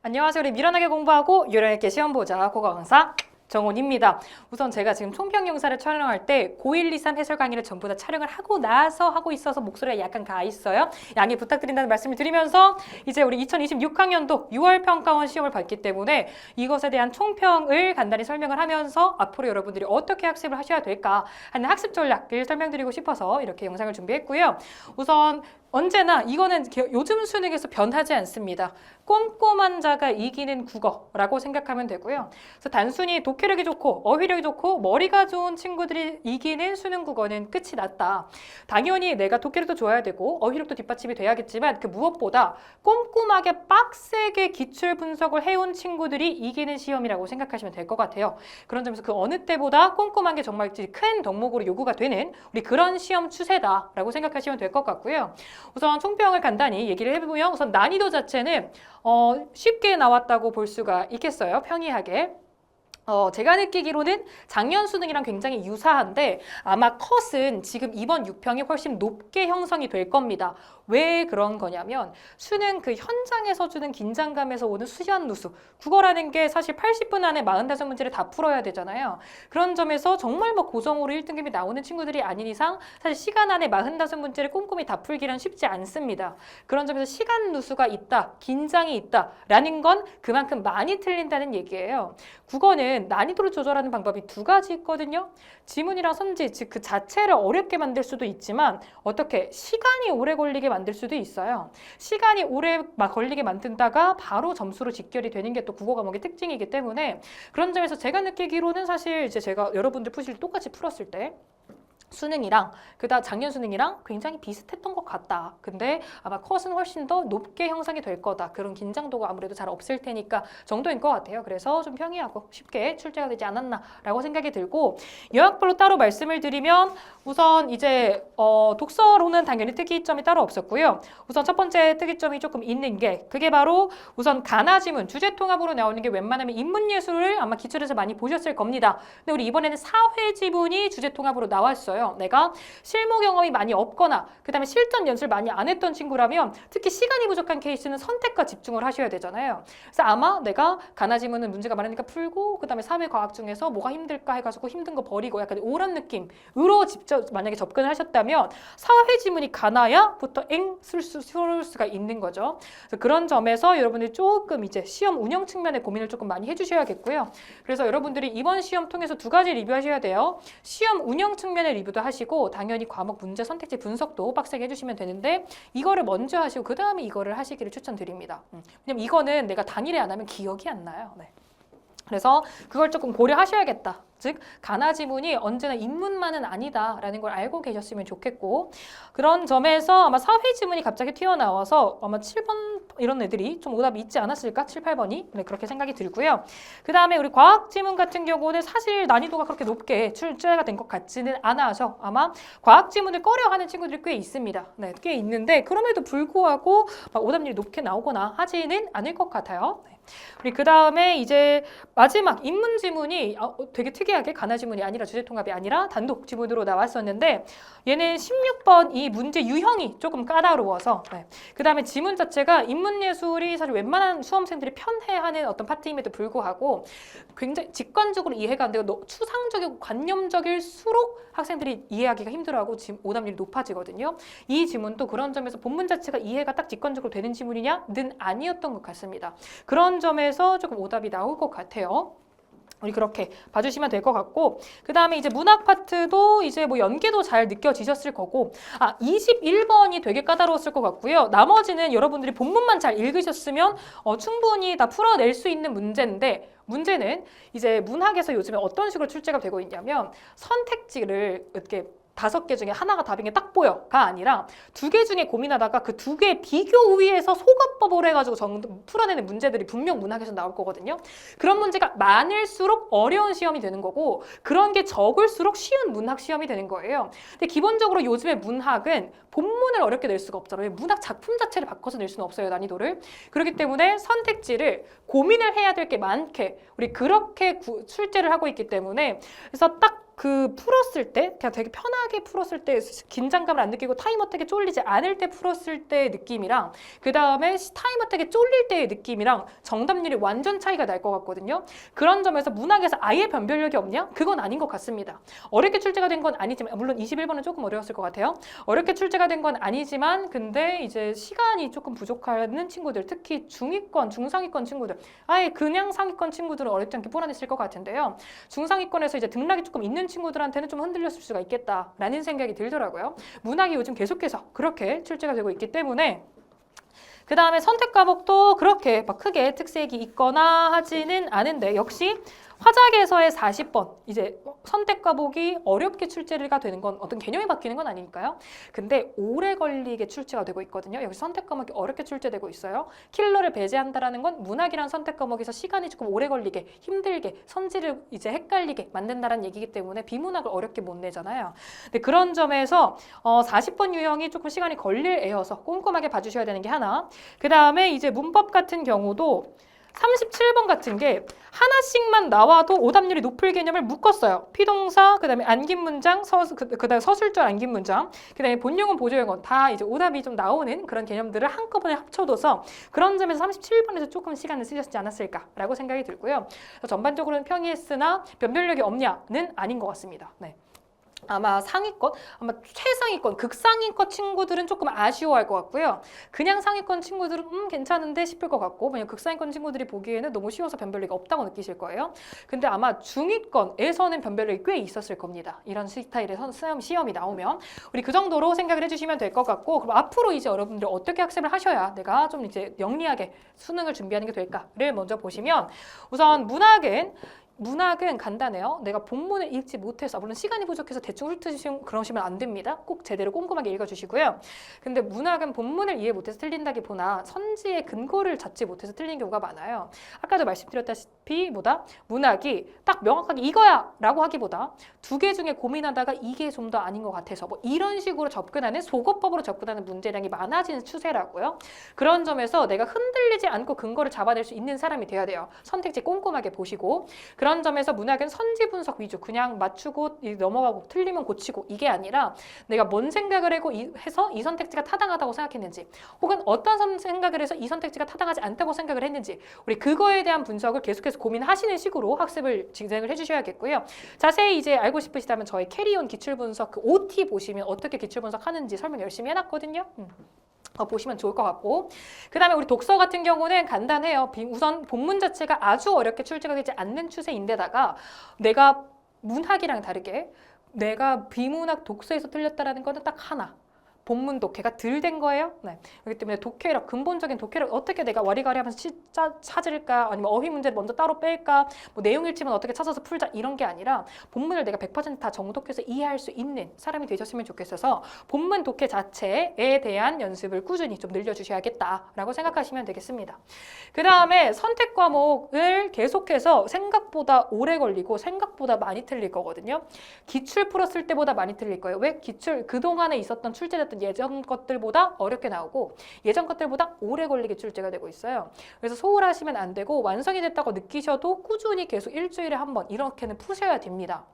안녕하세요. 우리 밀어나게 공부하고 요령있게 시험 보자 국어 강사 정원입니다. 우선 제가 지금 총평 영상을 촬영할 때 고1, 2, 3 해설 강의를 전부 다 촬영을 하고 나서 하고 있어서 목소리가 약간 가 있어요. 양해 부탁드린다는 말씀을 드리면서 이제 우리 2026학년도 6월 평가원 시험을 봤기 때문에 이것에 대한 총평을 간단히 설명을 하면서 앞으로 여러분들이 어떻게 학습을 하셔야 될까 하는 학습 전략을 설명드리고 싶어서 이렇게 영상을 준비했고요. 우선 언제나 이거는 요즘 수능에서 변하지 않습니다. 꼼꼼한 자가 이기는 국어라고 생각하면 되고요. 그래서 단순히 독해력이 좋고 어휘력이 좋고 머리가 좋은 친구들이 이기는 수능 국어는 끝이 났다. 당연히 내가 독해력도 좋아야 되고 어휘력도 뒷받침이 돼야겠지만 그 무엇보다 꼼꼼하게 빡세게 기출 분석을 해온 친구들이 이기는 시험이라고 생각하시면 될 것 같아요. 그런 점에서 그 어느 때보다 꼼꼼한 게 정말 큰 덕목으로 요구가 되는 우리 그런 시험 추세다라고 생각하시면 될 것 같고요. 우선 총평을 간단히 얘기를 해보면 우선 난이도 자체는 쉽게 나왔다고 볼 수가 있겠어요. 평이하게. 제가 느끼기로는 작년 수능이랑 굉장히 유사한데 아마 컷은 지금 이번 6평이 훨씬 높게 형성이 될 겁니다. 왜 그런 거냐면 수능 그 현장에서 주는 긴장감에서 오는 수시한누수 국어라는 게 사실 80분 안에 45문제를 다 풀어야 되잖아요. 그런 점에서 정말 뭐 고성으로 1등급이 나오는 친구들이 아닌 이상 사실 시간 안에 45문제를 꼼꼼히 다 풀기란 쉽지 않습니다. 그런 점에서 시간 누수가 있다, 긴장이 있다라는 건 그만큼 많이 틀린다는 얘기예요. 국어는 난이도를 조절하는 방법이 두 가지 있거든요. 지문이랑 선지, 즉 그 자체를 어렵게 만들 수도 있지만 어떻게 시간이 오래 걸리게 만들 수도 있어요. 시간이 오래 걸리게 만든다가 바로 점수로 직결이 되는 게 또 국어 과목의 특징이기 때문에 그런 점에서 제가 느끼기로는 사실 이제 제가 여러분들 푸실 똑같이 풀었을 때 수능이랑 그다음 작년 수능이랑 굉장히 비슷했던 것 같다. 근데 아마 컷은 훨씬 더 높게 형성이 될 거다. 그런 긴장도가 아무래도 잘 없을 테니까 정도인 것 같아요. 그래서 좀 평이하고 쉽게 출제가 되지 않았나라고 생각이 들고 요약별로 따로 말씀을 드리면 우선 이제 독서로는 당연히 특이점이 따로 없었고요. 우선 첫 번째 특이점이 조금 있는 게 그게 바로 우선 가나지문 주제 통합으로 나오는 게 웬만하면 인문예술을 아마 기출에서 많이 보셨을 겁니다. 근데 우리 이번에는 사회지문이 주제 통합으로 나왔어요. 내가 실무 경험이 많이 없거나 그 다음에 실전 연습을 많이 안 했던 친구라면 특히 시간이 부족한 케이스는 선택과 집중을 하셔야 되잖아요. 그래서 아마 내가 가나지문은 문제가 많으니까 풀고 그 다음에 사회과학 중에서 뭐가 힘들까 해가지고 힘든 거 버리고 약간 이런 느낌으로 직접 만약에 접근을 하셨다면 사회지문이 가나야부터 쓸 수가 있는 거죠. 그래서 그런 점에서 여러분들이 조금 이제 시험 운영 측면에 고민을 조금 많이 해주셔야겠고요. 그래서 여러분들이 이번 시험 통해서 두 가지 리뷰하셔야 돼요. 시험 운영 측면의 리뷰도 하시고 당연히 과목 문제 선택지 분석도 빡세게 해주시면 되는데 이거를 먼저 하시고 그 다음에 이거를 하시기를 추천드립니다. 왜냐면 이거는 내가 당일에 안 하면 기억이 안 나요. 네. 그래서 그걸 조금 고려하셔야겠다. 즉 가나지문이 언제나 인문만은 아니다라는 걸 알고 계셨으면 좋겠고 그런 점에서 아마 사회지문이 갑자기 튀어나와서 아마 7번 이런 애들이 좀 오답이 있지 않았을까? 7, 8번이 네, 그렇게 생각이 들고요. 그 다음에 우리 과학지문 같은 경우는 사실 난이도가 그렇게 높게 출제가 된 것 같지는 않아서 아마 과학지문을 꺼려하는 친구들이 꽤 있습니다. 네, 꽤 있는데 그럼에도 불구하고 막 오답률이 높게 나오거나 하지는 않을 것 같아요. 네. 우리 그 다음에 이제 마지막 인문지문이 되게 특이하게 가나지문이 아니라 주제통합이 아니라 단독 지문으로 나왔었는데 얘는 16번 이 문제 유형이 조금 까다로워서 네. 그 다음에 지문 자체가 인문예술이 사실 웬만한 수험생들이 편해하는 어떤 파트임에도 불구하고 굉장히 직관적으로 이해가 안 되고 추상적이고 관념적일수록 학생들이 이해하기가 힘들어하고 오답률이 높아지거든요. 이 지문도 그런 점에서 본문 자체가 이해가 딱 직관적으로 되는 지문이냐는 아니었던 것 같습니다. 그런 점에서 조금 오답이 나올 것 같아요. 우리 그렇게 봐주시면 될 것 같고 그 다음에 이제 문학 파트도 이제 뭐 연계도 잘 느껴지셨을 거고 21번이 되게 까다로웠을 것 같고요. 나머지는 여러분들이 본문만 잘 읽으셨으면 충분히 다 풀어낼 수 있는 문제인데 문제는 이제 문학에서 요즘에 어떤 식으로 출제가 되고 있냐면 선택지를 이렇게 5개 중에 하나가 답인 게 딱 보여가 아니라 2개 중에 고민하다가 그 2개 비교 우위에서 소거법을 해가지고 풀어내는 문제들이 분명 문학에서 나올 거거든요. 그런 문제가 많을수록 어려운 시험이 되는 거고 그런 게 적을수록 쉬운 문학 시험이 되는 거예요. 근데 기본적으로 요즘에 문학은 본문을 어렵게 낼 수가 없잖아요. 문학 작품 자체를 바꿔서 낼 수는 없어요, 난이도를. 그렇기 때문에 선택지를 고민을 해야 될 게 많게 우리 그렇게 출제를 하고 있기 때문에 그래서 딱 그 풀었을 때 그냥 되게 편하게 풀었을 때 긴장감을 안 느끼고 타임어택에 쫄리지 않을 때 풀었을 때의 느낌이랑 그 다음에 타임어택에 쫄릴 때의 느낌이랑 정답률이 완전 차이가 날 것 같거든요. 그런 점에서 문학에서 아예 변별력이 없냐? 그건 아닌 것 같습니다. 어렵게 출제가 된 건 아니지만 물론 21번은 조금 어려웠을 것 같아요. 어렵게 출제가 된 건 아니지만 근데 이제 시간이 조금 부족하는 친구들 특히 중위권, 중상위권 친구들 아예 그냥 상위권 친구들은 어렵지 않게 뽑아냈을 것 같은데요. 중상위권에서 이제 등락이 조금 있는 친구들한테는 좀 흔들렸을 수가 있겠다라는 생각이 들더라고요. 문학이 요즘 계속해서 그렇게 출제가 되고 있기 때문에 그 다음에 선택 과목도 그렇게 막 크게 특색이 있거나 하지는 않은데 역시 화작에서의 40번 이제 선택 과목이 어렵게 출제가 되는 건 어떤 개념이 바뀌는 건 아니니까요. 근데 오래 걸리게 출제가 되고 있거든요. 여기 선택 과목이 어렵게 출제되고 있어요. 킬러를 배제한다라는 건 문학이란 선택 과목에서 시간이 조금 오래 걸리게 힘들게 선지를 이제 헷갈리게 만든다라는 얘기이기 때문에 비문학을 어렵게 못 내잖아요. 근데 그런 점에서 40번 유형이 조금 시간이 걸릴 애여서 꼼꼼하게 봐주셔야 되는 게 하나. 그 다음에 이제 문법 같은 경우도 37번 같은 게 하나씩만 나와도 오답률이 높을 개념을 묶었어요. 피동사, 그 다음에 안긴 문장, 그다음에 서술절 안긴 문장, 그 다음에 본용은 보조용어 다 이제 오답이 좀 나오는 그런 개념들을 한꺼번에 합쳐둬서 그런 점에서 37번에서 조금 시간을 쓰셨지 않았을까라고 생각이 들고요. 그래서 전반적으로는 평이했으나 변별력이 없냐는 아닌 것 같습니다. 네. 아마 상위권, 아마 최상위권, 극상위권 친구들은 조금 아쉬워할 것 같고요. 그냥 상위권 친구들은 괜찮은데 싶을 것 같고 왜냐면 극상위권 친구들이 보기에는 너무 쉬워서 변별력이 없다고 느끼실 거예요. 근데 아마 중위권에서는 변별력이 꽤 있었을 겁니다. 이런 스타일의 시험이 나오면 우리 그 정도로 생각을 해주시면 될 것 같고 그럼 앞으로 이제 여러분들이 어떻게 학습을 하셔야 내가 좀 이제 영리하게 수능을 준비하는 게 될까를 먼저 보시면 우선 문학은 간단해요. 내가 본문을 읽지 못해서 물론 시간이 부족해서 대충 그러시면 안 됩니다. 꼭 제대로 꼼꼼하게 읽어주시고요. 근데 문학은 본문을 이해 못해서 틀린다기보다 선지의 근거를 찾지 못해서 틀린 경우가 많아요. 아까도 말씀드렸다시피 문학이 딱 명확하게 이거야 라고 하기보다 두 개 중에 고민하다가 이게 좀 더 아닌 것 같아서 뭐 이런 식으로 접근하는 소거법으로 접근하는 문제량이 많아지는 추세라고요. 그런 점에서 내가 흔들리지 않고 근거를 잡아낼 수 있는 사람이 돼야 돼요. 선택지 꼼꼼하게 보시고 그런 점에서 문학은 선지 분석 위주 그냥 맞추고 넘어가고 틀리면 고치고 이게 아니라 내가 뭔 생각을 해서 이 선택지가 타당하다고 생각했는지 혹은 어떤 생각을 해서 이 선택지가 타당하지 않다고 생각을 했는지 우리 그거에 대한 분석을 계속해서 고민하시는 식으로 학습을 진행을 해주셔야겠고요. 자세히 이제 알고 싶으시다면 저희 캐리온 기출분석 그 OT 보시면 어떻게 기출분석하는지 설명 열심히 해놨거든요. 보시면 좋을 것 같고 그 다음에 우리 독서 같은 경우는 간단해요. 우선 본문 자체가 아주 어렵게 출제가 되지 않는 추세인데다가 내가 문학이랑 다르게 내가 비문학 독서에서 틀렸다라는 거는 딱 하나. 본문 독해가 덜 된 거예요. 네. 그렇기 때문에 독해력, 근본적인 독해력 어떻게 내가 와리가리 하면서 찾을까 아니면 어휘 문제를 먼저 따로 뺄까 뭐 내용 일치만 어떻게 찾아서 풀자 이런 게 아니라 본문을 내가 100% 다 정독해서 이해할 수 있는 사람이 되셨으면 좋겠어서 본문 독해 자체에 대한 연습을 꾸준히 좀 늘려주셔야겠다라고 생각하시면 되겠습니다. 그 다음에 선택 과목을 계속해서 생각보다 오래 걸리고 생각보다 많이 틀릴 거거든요. 기출 풀었을 때보다 많이 틀릴 거예요. 왜? 기출 그동안에 있었던 출제됐던 예전 것들보다 어렵게 나오고 예전 것들보다 오래 걸리게 출제가 되고 있어요. 그래서 소홀하시면 안 되고 완성이 됐다고 느끼셔도 꾸준히 계속 일주일에 한 번 이렇게는 푸셔야 됩니다.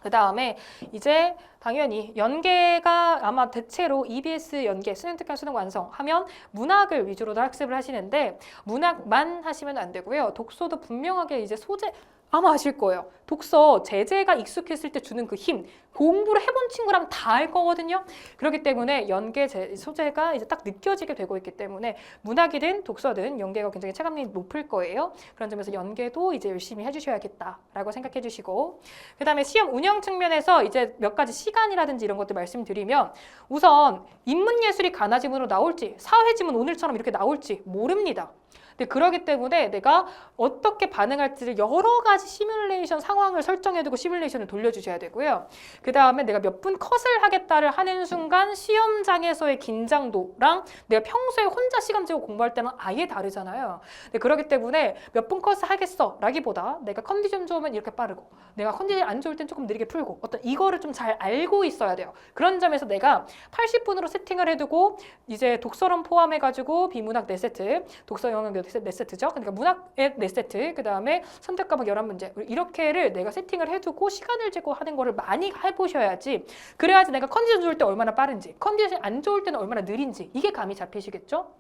그 다음에 이제 당연히 연계가 아마 대체로 EBS 연계, 수능특강 수능 완성 하면 문학을 위주로도 학습을 하시는데 문학만 하시면 안 되고요. 독서도 분명하게 이제 소재 아마 아실 거예요. 독서 제재가 익숙했을 때 주는 그 힘, 공부를 해본 친구라면 다 알 거거든요. 그렇기 때문에 연계 소재가 이제 딱 느껴지게 되고 있기 때문에 문학이든 독서든 연계가 굉장히 체감률이 높을 거예요. 그런 점에서 연계도 이제 열심히 해주셔야겠다라고 생각해 주시고 그 다음에 시험 운영 측면에서 이제 몇 가지 시간이라든지 이런 것들 말씀드리면 우선 인문예술이 가나지문으로 나올지 사회지문 오늘처럼 이렇게 나올지 모릅니다. 근데 그러기 때문에 내가 어떻게 반응할지를 여러 가지 시뮬레이션 상황을 설정해두고 시뮬레이션을 돌려주셔야 되고요. 그 다음에 내가 몇 분 컷을 하겠다를 하는 순간 시험장에서의 긴장도랑 내가 평소에 혼자 시간 재고 공부할 때는 아예 다르잖아요. 근데 그러기 때문에 몇 분 컷을 하겠어 라기보다 내가 컨디션 좋으면 이렇게 빠르고 내가 컨디션 안 좋을 땐 조금 느리게 풀고 어떤 이거를 좀 잘 알고 있어야 돼요. 그런 점에서 내가 80분으로 세팅을 해두고 이제 독서론 포함해가지고 비문학 4세트, 독서 영역 네 세트죠. 그러니까 문학 앱 4세트, 그 다음에 선택 과목 11문제 이렇게를 내가 세팅을 해두고 시간을 재고 하는 거를 많이 해보셔야지. 그래야지 내가 컨디션 좋을 때 얼마나 빠른지, 컨디션 안 좋을 때는 얼마나 느린지 이게 감이 잡히시겠죠.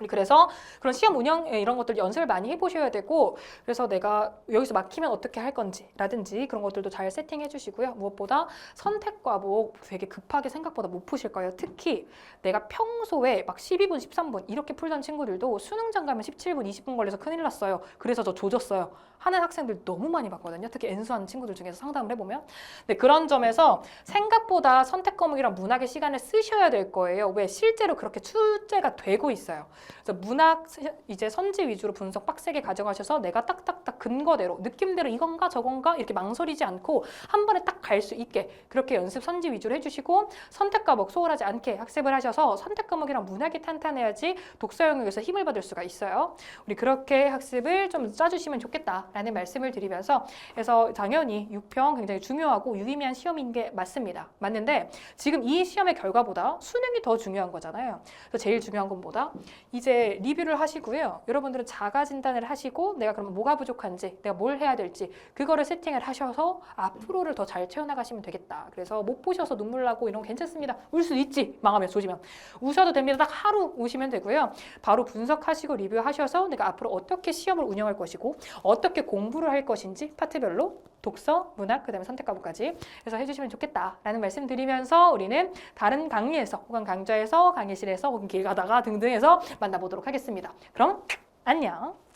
그래서 그런 시험 운영 이런 것들 연습을 많이 해보셔야 되고, 그래서 내가 여기서 막히면 어떻게 할 건지 라든지 그런 것들도 잘 세팅해 주시고요. 무엇보다 선택 과목 되게 급하게 생각보다 못 푸실 거예요. 특히 내가 평소에 막 12분, 13분 이렇게 풀던 친구들도 수능장 가면 17분, 20분 걸려서 큰일 났어요. 그래서 저 조졌어요 하는 학생들 너무 많이 봤거든요. 특히 N수하는 친구들 중에서 상담을 해보면. 근데 그런 점에서 생각보다 선택 과목이랑 문학의 시간을 쓰셔야 될 거예요. 왜? 실제로 그렇게 출제가 되고 있어요. 그래서 문학 이제 선지 위주로 분석 빡세게 가져가셔서 내가 딱딱딱 근거대로 느낌대로 이건가 저건가 이렇게 망설이지 않고 한 번에 딱 갈 수 있게 그렇게 연습 선지 위주로 해주시고, 선택 과목 소홀하지 않게 학습을 하셔서 선택 과목이랑 문학이 탄탄해야지 독서 영역에서 힘을 받을 수가 있어요. 우리 그렇게 학습을 좀 짜주시면 좋겠다라는 말씀을 드리면서, 그래서 당연히 6평 굉장히 중요하고 유의미한 시험인 게 맞습니다. 맞는데 지금 이 시험의 결과보다 수능이 더 중요한 거잖아요. 그래서 제일 중요한 건 뭐다? 이제 리뷰를 하시고요. 여러분들은 자가 진단을 하시고 내가 그러면 뭐가 부족한지, 내가 뭘 해야 될지 그거를 세팅을 하셔서 앞으로를 더 잘 채워나가시면 되겠다. 그래서 못 보셔서 눈물 나고 이런 거 괜찮습니다. 울 수도 있지. 망하면 조지면. 우셔도 됩니다. 딱 하루 우시면 되고요. 바로 분석하시고 리뷰하셔서 내가 앞으로 어떻게 시험을 운영할 것이고 어떻게 공부를 할 것인지 파트별로 독서, 문학, 그 다음에 선택 과목까지 해서 해주시면 좋겠다라는 말씀 드리면서 우리는 다른 강의에서 혹은 강좌에서 강의실에서 혹은 길 가다가 등등해서 만나보도록 하겠습니다. 그럼 안녕.